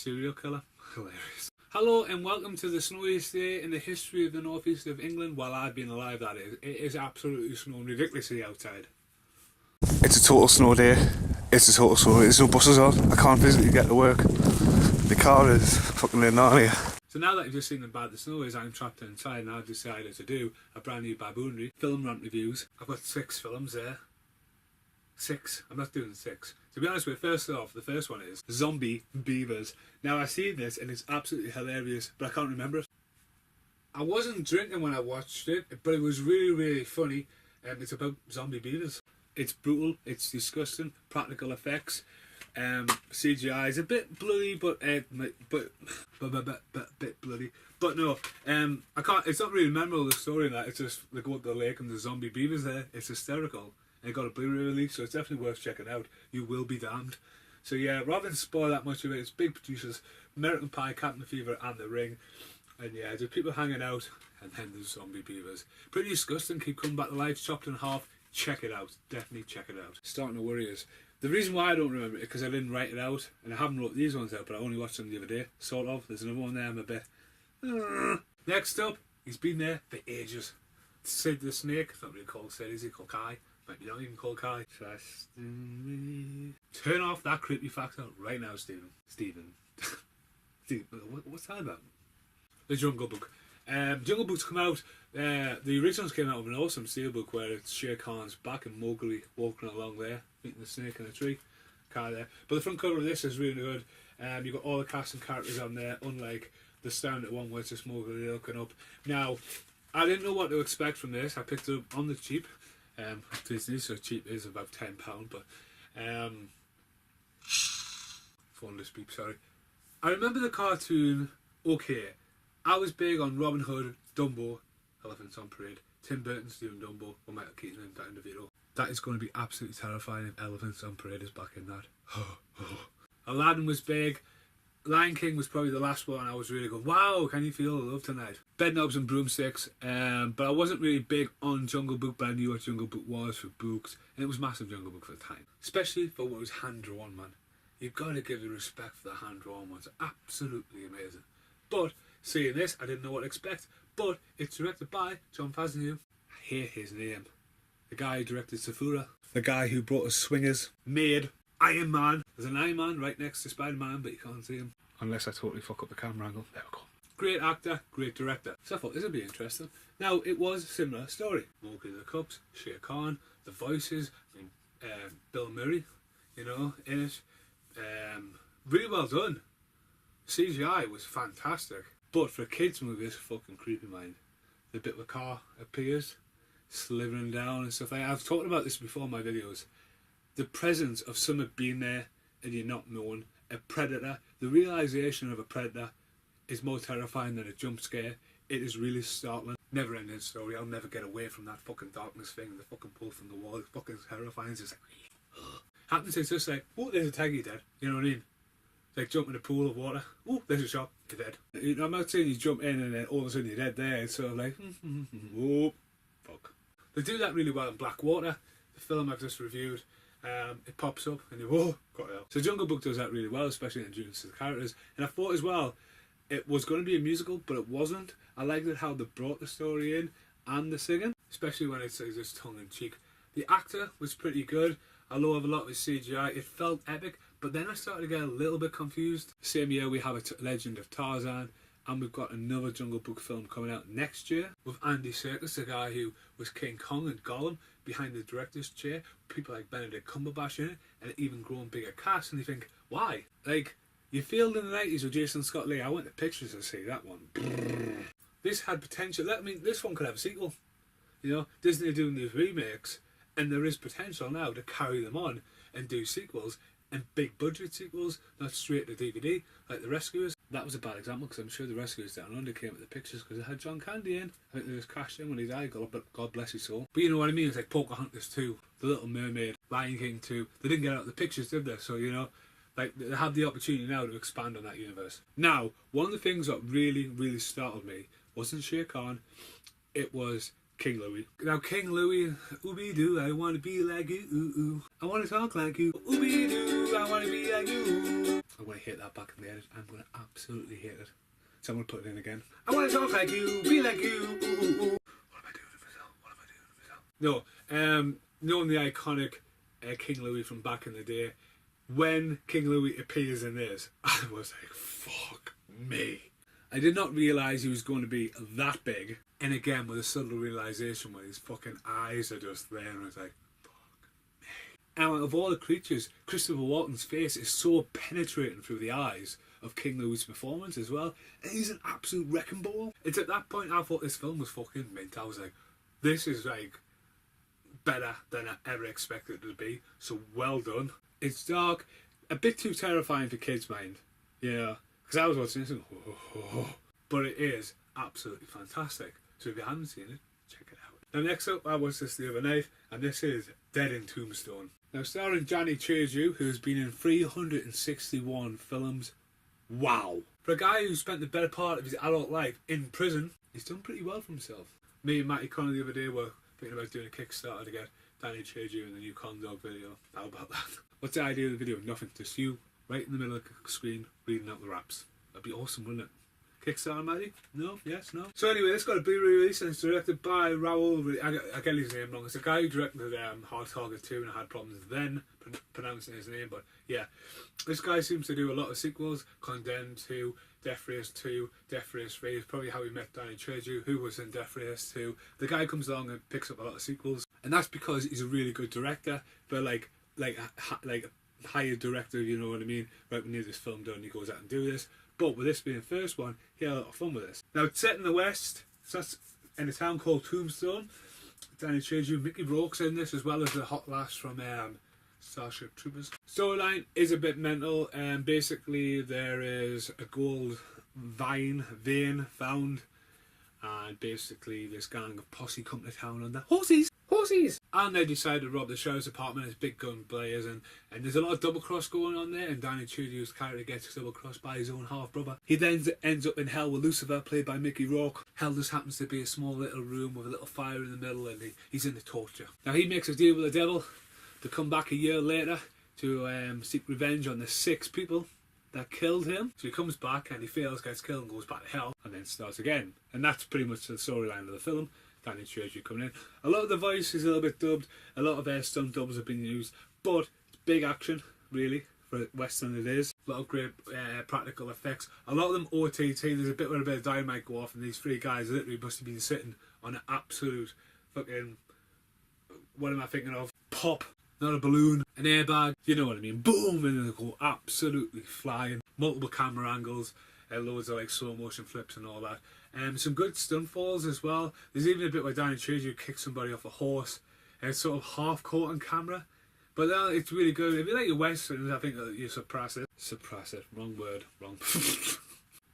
serial killer. Hilarious. Hello and welcome to the snowiest day in the history of the northeast of England. While I've been alive, that is. It is absolutely snowing ridiculously outside. It's a total snow day. It's a total snow. There's no buses on. I can't physically get to work. The car is fucking in here. So now that you've just seen how bad the snow is, I'm trapped inside and I've decided to do a brand new Baboonery film rant reviews. I've got 6 films there. 6. I'm not doing 6. To be honest with you, first off, the first one is Zombie Beavers. Now I've seen this and it's absolutely hilarious, but I can't remember it. I wasn't drinking when I watched it, but it was really funny. It's about zombie beavers. It's brutal, it's disgusting, practical effects. CGI is a bit bloody, but bit bloody. But no, I can't. It's not really memorable, the story in that. It's just they go up the lake and the zombie beavers there. It's hysterical. And it got a Blu-ray release, so it's definitely worth checking out. You will be damned. So yeah, rather than spoil that much of it, it's big producers: American Pie, Captain Fever, and The Ring. And yeah, there's people hanging out, and then there's zombie beavers. Pretty disgusting. Keep coming back to life, chopped in half. Check it out. Definitely check it out. Starting to worry us. The reason why I don't remember it is because I didn't write it out, and I haven't wrote these ones out, but I only watched them the other day, sort of. There's another one there I'm a bit... Next up, he's been there for ages. Sid the Snake. It's not really called Sid, is he? Called Kai. Might be not even called Kai. Turn off that creepy factor right now, Stephen. Stephen, what's that about? The Jungle Book. Jungle Book's come out. The originals came out with an awesome steelbook where it's Shere Khan's back and Mowgli walking along there, meeting the snake in a tree. Car there. But the front cover of this is really good. You've got all the cast and characters on there, unlike the standard one where it's just Mowgli looking up. Now, I didn't know what to expect from this. I picked it up on the cheap. Disney, so cheap is about £10, but phone just beep, sorry. I remember the cartoon okay. I was big on Robin Hood, Dumbo, Elephants on Parade, Tim Burton's doing Dumbo, or Michael Keaton and Danny DeVito. That is going to be absolutely terrifying if Elephants on Parade is back in that. Aladdin was big. Lion King was probably the last one I was really going, wow, can you feel the love tonight? Bedknobs and Broomsticks, but I wasn't really big on Jungle Book, but I knew what Jungle Book was for books, and it was massive Jungle Book for the time. Especially for what was hand-drawn, man. You've got to give the respect for the hand-drawn ones. Absolutely amazing. But, seeing this, I didn't know what to expect, but it's directed by John Favreau. I hear his name. The guy who directed Safura. The guy who brought us Swingers. Made Iron Man. There's an Iron Man right next to Spider-Man, but you can't see him. Unless I totally fuck up the camera angle. There we go. Great actor, great director. So I thought this would be interesting. Now, it was a similar story. Mowgli the Cubs, Shere Khan, the voices, Bill Murray, you know, in it. Really well done. CGI was fantastic. But for a kids movie, it's fucking creepy, mind. The bit where the car appears, slithering down and stuff like that. I've talked about this before in my videos. The presence of someone being there and you're not known. A predator. The realisation of a predator is more terrifying than a jump scare. It is really startling. Never ending story. I'll never get away from that fucking darkness thing. The fucking pull from the wall. It's fucking terrifying. It's just like... Happens, it's just like, oh, there's a tiger, dead. You know what I mean? Like jump in a pool of water. Oh, there's a shot. You're dead. I'm not saying you jump in and then all of a sudden you're dead there. It's sort of like, oh, fuck. They do that really well in Blackwater, the film I've just reviewed. It pops up and you whoa, got it out. So Jungle Book does that really well, especially in introducing the characters. And I thought as well, it was going to be a musical, but it wasn't. I liked it how they brought the story in and the singing, especially when it's just tongue in cheek. The actor was pretty good. I love a lot of his CGI. It felt epic, but then I started to get a little bit confused. Same year we have a Legend of Tarzan, and we've got another Jungle Book film coming out next year with Andy Serkis, the guy who was King Kong and Gollum, behind the director's chair. People like Benedict Cumberbatch in it, and an even grown bigger cast. And you think, why? Like, you failed in the 90s with Jason Scott Lee. I went to pictures to see that one. This had potential. I mean, this one could have a sequel. You know, Disney are doing these remakes, and there is potential now to carry them on and do sequels, and big budget sequels, not straight to DVD, like The Rescuers. That was a bad example because I'm sure The Rescuers Down Under came with the pictures because it had John Candy in. I think they just crashed in when he died, God bless his soul. But you know what I mean, it's like Pocahontas 2, The Little Mermaid, Lion King 2. They didn't get out the pictures, did they? So, you know, like they have the opportunity now to expand on that universe. Now, one of the things that really startled me wasn't Shere Khan, it was King Louie. Now King Louie, ooby doo, I want to be like you, ooh, ooh. I want to talk like you, ooby doo, I wanna be like you. I'm gonna hate that back in the edit. I'm gonna absolutely hate it. So I'm gonna put it in again. I wanna talk like you, be like you. Ooh, ooh, ooh. What am I doing to myself? What am I doing to myself? No, knowing the iconic King Louis from back in the day, when King Louis appears in this, I was like, fuck me. I did not realise he was going to be that big. And again, with a subtle realisation where his fucking eyes are just there, and I was like, fuck me. And of all the creatures, Christopher Walken's face is so penetrating through the eyes of King Louis' performance as well. And he's an absolute wrecking ball. It's at that point I thought this film was fucking mint. I was like, this is like better than I ever expected it to be. So well done. It's dark, a bit too terrifying for kids' mind. Yeah. Because I was watching this and but it is absolutely fantastic. So if you haven't seen it, check it out. Now next up, I watched this the other night, and this is Dead in Tombstone. Now starring Johnny Treju, who's been in 361 films. Wow. For a guy who spent the better part of his adult life in prison, he's done pretty well for himself. Me and Matty Connor the other day were thinking about doing a Kickstarter to get Danny Treju in the new Con Dog video. How about that? What's the idea of the video? Nothing. Just you right in the middle of the screen reading out the raps. That'd be awesome, wouldn't it? Kickstarter, Matty? No? Yes? No? So anyway, it's got a Blu-ray release and it's directed by Raoul. I get his name wrong. It's the guy who directed Hard Target 2, and I had problems then pronouncing his name. But yeah, this guy seems to do a lot of sequels. Condemned 2, Death Race 2, Death Race 3 is probably how we met Danny Trejo, who was in Death Race 2. The guy comes along and picks up a lot of sequels, and that's because he's a really good director. But like a hired director, you know what I mean? Right when this film done, he goes out and do this. But with this being the first one, he had a lot of fun with this. Now it's set in the West, so that's in a town called Tombstone. Danny Trejo, Mickey Rourke's in this, as well as the hot lass from Starship Troopers. Storyline is a bit mental, and basically there is a gold vein found, and basically this gang of posse come to town on the horses, and they decide to rob the sheriff's apartment as big gun players, and there's a lot of double cross going on there, and Danny Trejo's character gets double crossed by his own half brother. He then ends up in hell with Lucifer, played by Mickey Rourke. Hell just happens to be a small little room with a little fire in the middle, and he's in the torture. Now he makes a deal with the devil to come back a year later to seek revenge on the 6 people that killed him. So he comes back and he fails, gets killed, and goes back to hell, and then starts again. And that's pretty much the storyline of the film. Danny Trejo coming in. A lot of the voice is a little bit dubbed. A lot of stunt doubles have been used, but it's big action, really, for Western it is. A lot of great practical effects. A lot of them OTT. There's a bit where a bit of dynamite go off, and these 3 guys literally must have been sitting on an absolute fucking, what am I thinking of? Pop. Not a balloon, an airbag, you know what I mean. Boom, and they go absolutely flying. Multiple camera angles, loads of like slow motion flips and all that. Some good stunt falls as well. There's even a bit where Danny Trejo kicks somebody off a horse, and it's sort of half caught on camera. But it's really good. If you like your westerns, I think you suppress it. Suppress it. Wrong word. Wrong.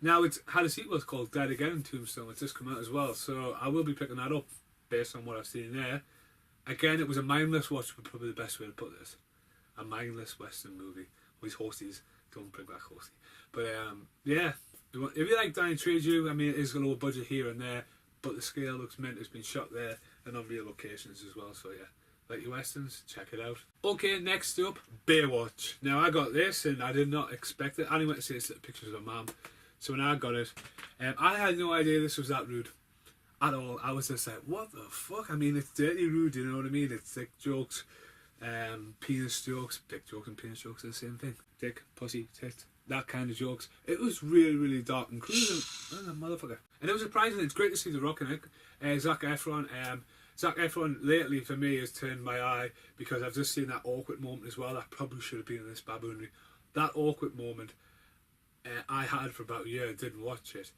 Now it's had a sequel called Dead Again in Tombstone. It's just come out as well, so I will be picking that up based on what I've seen there. Again, it was a mindless watch, but probably the best way to put this. A mindless western movie with horses. Don't bring back horsey. But yeah, if you like Danny Trejo, I mean, it is a low budget here and there, but the scale looks mint. It's been shot there and on real locations as well. So yeah, like your westerns, check it out. Okay, next up, Baywatch. Now I got this and I did not expect it. I only went to see this pictures of Mum. So when I got it, I had no idea this was that rude at all. I was just like, what the fuck? I mean, it's dirty rude, you know what I mean? It's dick jokes, penis jokes. Dick jokes and penis jokes are the same thing. Dick, pussy, tit, that kind of jokes. It was really, really dark and cruising. Oh, motherfucker. And it was surprising. It's great to see The Rock in it. Zac Efron. Zac Efron lately for me has turned my eye because I've just seen that awkward moment as well. That probably should have been in this Baboonery. That awkward moment I had for about a year. Didn't watch it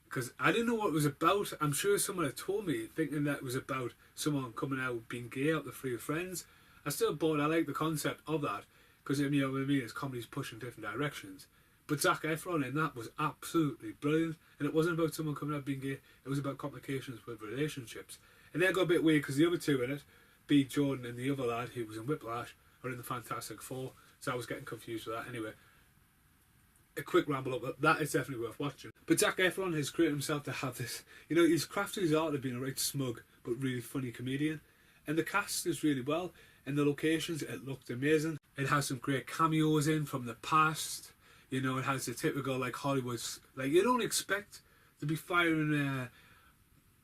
because I didn't know what it was about. I'm sure someone had told me, thinking that it was about someone coming out being gay out the 3 friends. I still bought. I like the concept of that because you know what I mean. It's comedy's pushing different directions. But Zac Efron in that was absolutely brilliant, and it wasn't about someone coming out being gay. It was about complications with relationships, and that got a bit weird because the other 2 in it, B. Jordan and the other lad who was in Whiplash, are in the Fantastic Four. So I was getting confused with that. Anyway, a quick ramble up, but that is definitely worth watching. But Zac Efron has created himself to have this, you know, he's crafted his art of being a right smug but really funny comedian, and the cast is really well. and the locations, it looked amazing. It has some great cameos in from the past. You know, it has the typical like Hollywood's, like you don't expect to be firing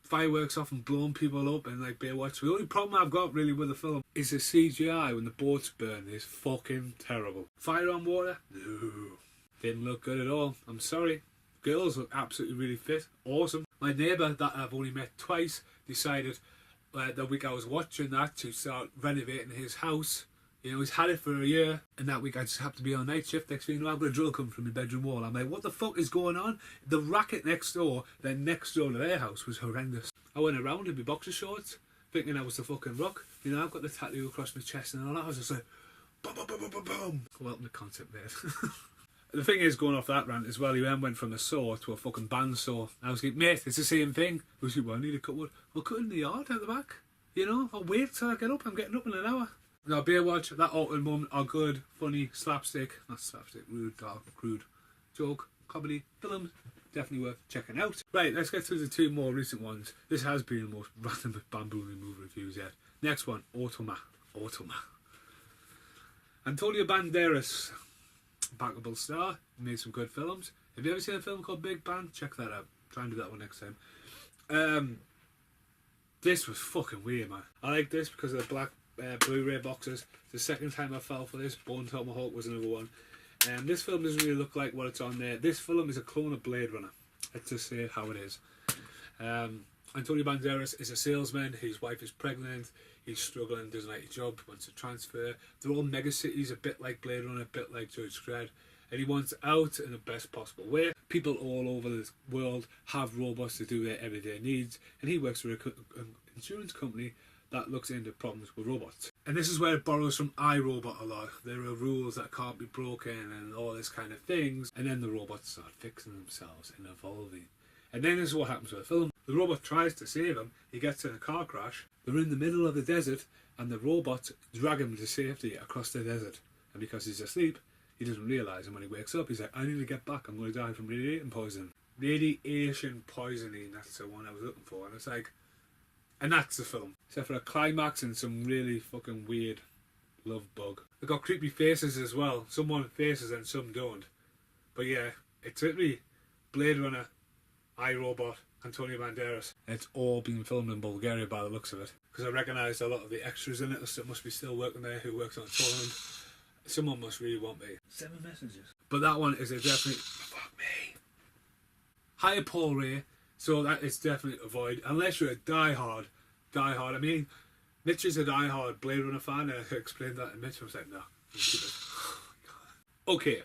fireworks off and blowing people up and like Baywatch. The only problem I've got really with the film is the CGI when the boats burn is fucking terrible. Fire on water? No. Didn't look good at all. I'm sorry. Girls look absolutely really fit. Awesome. My neighbour that I've only met twice decided the week I was watching that to start renovating his house. You know, he's had it for a year, and that week I just happened to be on night shift. Next thing you know, I've got a drill coming from my bedroom wall. I'm like, what the fuck is going on? The racket next door, then next door to their house, was horrendous. I went around in my boxer shorts, thinking I was the fucking Rock. You know, I've got the tattoo across my chest and all that. I was just like, boom, boom, boom, boom, boom, boom. Welcome to concept, mate. The thing is, going off that rant as well, he then went from a saw to a fucking bandsaw. I was like, mate, it's the same thing. I was like, well, I need to cut wood. Well, cut in the yard out the back. You know, I'll wait till I get up. I'm getting up in an hour. Now, Baywatch, that awkward moment are good, funny, slapstick, not slapstick, rude, dark, crude, joke, comedy, films, definitely worth checking out. Right, let's get through the two more recent ones. This has been the most random Baboonery movie reviews yet. Next one, Automa. Antonio Banderas, backable star, made some good films. Have you ever seen a film called Big Bang? Check that out. Try and do that one next time. This was fucking weird, man. I like this because of the black Blu-ray boxes. The second time I fell for this. Bone Tomahawk was another one. This film doesn't really look like what it's on there. This film is a clone of Blade Runner. Let's just say how it is. Antonio Banderas is a salesman. His wife is pregnant. He's struggling, doesn't like his job, wants to transfer. They're all mega cities, a bit like Blade Runner, a bit like Judge Dredd. And he wants out in the best possible way. People all over the world have robots to do their everyday needs. And he works for an insurance company that looks into problems with robots. And this is where it borrows from iRobot a lot. There are rules that can't be broken and all this kind of things. And then the robots start fixing themselves and evolving. And then this is what happens with the film. The robot tries to save him. He gets in a car crash. They're in the middle of the desert and the robots drag him to safety across the desert. And because he's asleep, he doesn't realise. And when he wakes up, he's like, I need to get back. I'm going to die from radiation poisoning. Radiation poisoning, that's the one I was looking for. And it's like, and that's the film. Except for a climax and some really fucking weird love bug. They've got creepy faces as well. Some want faces and some don't. But yeah, it's literally Blade Runner, iRobot, Antonio Banderas. It's all been filmed in Bulgaria by the looks of it. Because I recognised a lot of the extras in it. There must be still working there who works on a tournament. Someone must really want me. 7 messages. But that one is a definitely... Fuck me. Hire Paul Ray. So that is definitely avoid. Unless you're a die-hard. I mean, Mitch is a die-hard Blade Runner fan. And I explained that to Mitch. I was like, no. Keep it. Okay.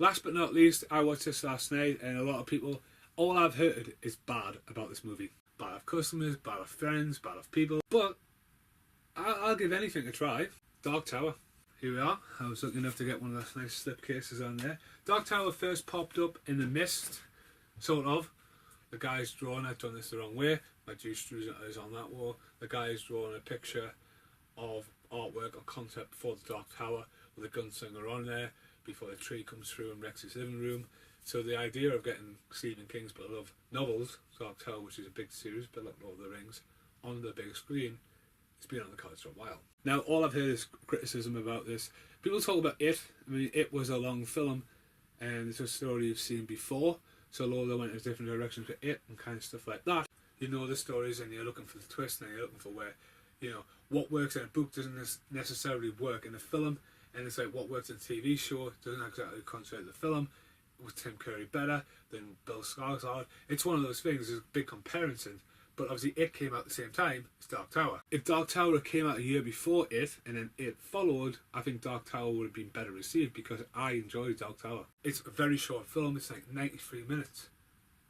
Last but not least, I watched this last night. And a lot of people... All I've heard is bad about this movie. Bad of customers, bad of friends, bad of people. But I'll give anything a try. Dark Tower. Here we are. I was lucky enough to get one of those nice slipcases on there. Dark Tower first popped up in the mist. Sort of. The guy's drawn, I've done this the wrong way. My juice is on that wall. The guy's drawn a picture of artwork or concept for the Dark Tower with a gunslinger on there before the tree comes through and wrecks his living room. So the idea of getting Stephen King's beloved novels, Dark Tower, which is a big series, a bit like Lord of the Rings, on the big screen, it's been on the cards for a while. Now, all I've heard is criticism about this. People talk about It. I mean, It was a long film, and it's a story you've seen before, so although they went in different directions with It and kind of stuff like that, you know the stories and you're looking for the twist and you're looking for where, you know, what works in a book doesn't necessarily work in a film, and it's like what works in a TV show doesn't exactly concentrate the film. Was Tim Curry better than Bill Skarsgård? It's one of those things, there's a big comparison, but obviously It came out at the same time as Dark Tower. If Dark Tower came out a year before It, and then It followed, I think Dark Tower would have been better received because I enjoyed Dark Tower. It's a very short film, it's like 93 minutes.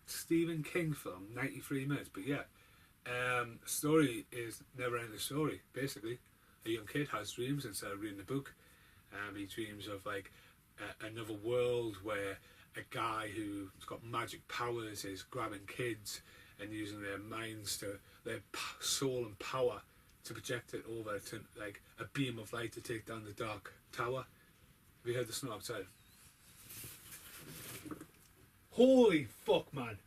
Stephen King film, 93 minutes, but yeah. Story is never ending story, basically. A young kid has dreams instead of reading the book. He dreams of like another world where a guy who's got magic powers is grabbing kids and using their minds to their soul and power to project it over to like a beam of light to take down the Dark Tower. Have you heard the snow outside? Holy fuck, man.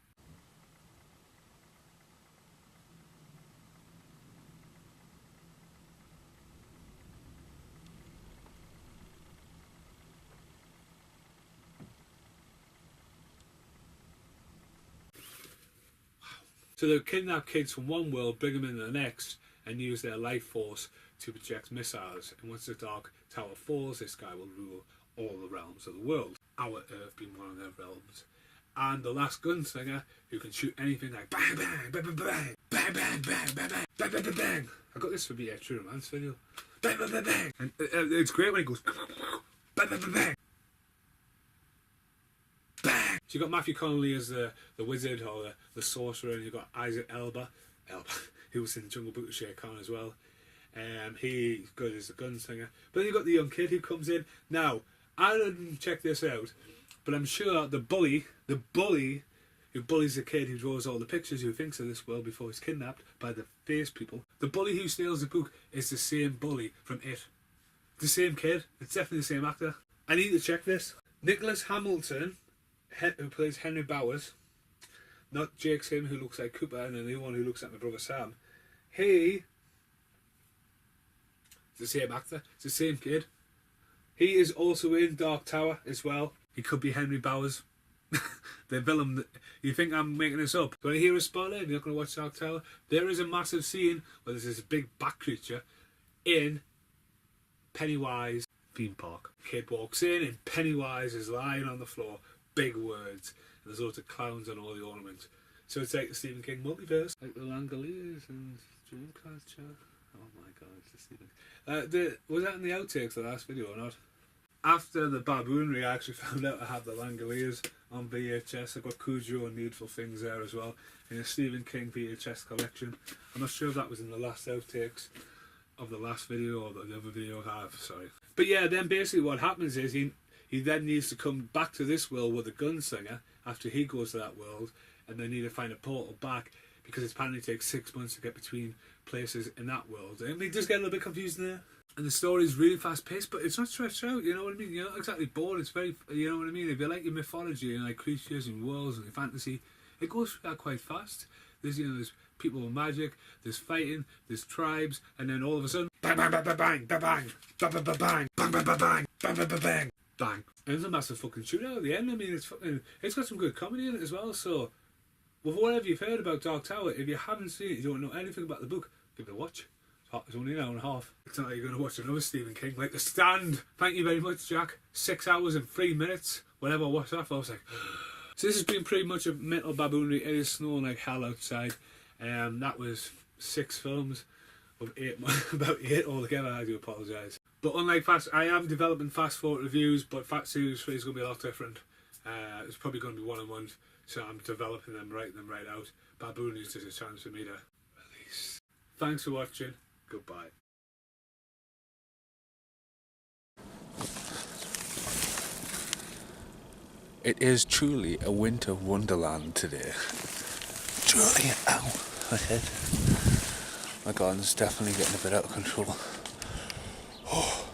So they'll kidnap kids from one world, bring them into the next, and use their life force to project missiles. And once the Dark Tower falls, this guy will rule all the realms of the world. Our Earth being one of their realms. And the last gunslinger, who can shoot anything like bang, bang, bang, bang, bang, bang, bang, bang, bang, bang, bang, bang, bang, bang. I got this for me a True Romance video. Bang, bang, bang, bang. And it's great when he goes bang, bang, bang, bang. Bang. So you got Matthew Connolly as the wizard or the sorcerer, and you've got Isaac Elba, who was in Jungle Book with Shere Khan as well. He's good as the gunslinger. But then you've got the young kid who comes in. Now, I didn't check this out, but I'm sure the bully who bullies the kid who draws all the pictures, who thinks of this world before he's kidnapped by the face people, the bully who steals the book is the same bully from It. The same kid. It's definitely the same actor. I need to check this. Nicholas Hamilton, who plays Henry Bowers, not Jake Sim, who looks like Cooper, and the new one who looks like my brother Sam. It's the same actor. It's the same kid. He is also in Dark Tower as well. He could be Henry Bowers. The villain. You think I'm making this up? When you hear a spoiler and you're not going to watch Dark Tower, there is a massive scene where there's this big bat creature in Pennywise theme park. Kid walks in and Pennywise is lying on the floor. Big words. And there's loads of clowns on all the ornaments. So it's like the Stephen King multiverse. Like the Langoliers and Dreamcatcher. Oh my god, it's the Stephen was that in the outtakes, the last video or not? After the Baboonery, I actually found out I have the Langoliers on VHS. I've got Cujo and Needful Things there as well in a Stephen King VHS collection. I'm not sure if that was in the last outtakes of the last video or the other video I have, sorry. But yeah, then basically what happens is he then needs to come back to this world with a gunslinger after he goes to that world, and they need to find a portal back because it apparently takes 6 months to get between places in that world. And we just get a little bit confused there. And the story is really fast paced, but it's not stretched out, you know what I mean? You're not exactly bored, it's very, you know what I mean? If you like your mythology and like creatures and worlds and your fantasy, it goes through that quite fast. There's, you know, there's people with magic, there's fighting, there's tribes, and then all of a sudden, bang, bang, bang, bang, bang, bang, bang, bang, bang, bang, bang, bang, bang, bang, bang, bang, bang, bang, bang. And it's a massive fucking shootout at the end. I mean, it's got some good comedy in it as well, so with whatever you've heard about Dark Tower, if you haven't seen it, you don't know anything about the book, give it a watch. It's only an hour and a half. It's not like you're going to watch another Stephen King, like The Stand. Thank you very much, Jack. 6 hours and 3 minutes. Whenever I watched that, I was like... So this has been pretty much a mental baboonery. It is snowing like hell outside. That was 6 films of 8, about 8 altogether. I do apologise. But unlike Fast, I am developing Fast Forward reviews, but Fast Series 3 is going to be a lot different. It's probably going to be one-on-ones, so I'm developing them, writing them right out. Baboonery is just a chance for me to release. Thanks for watching. Goodbye. It is truly a winter wonderland today. Truly, ow, my head. My garden's definitely getting a bit out of control. Oh.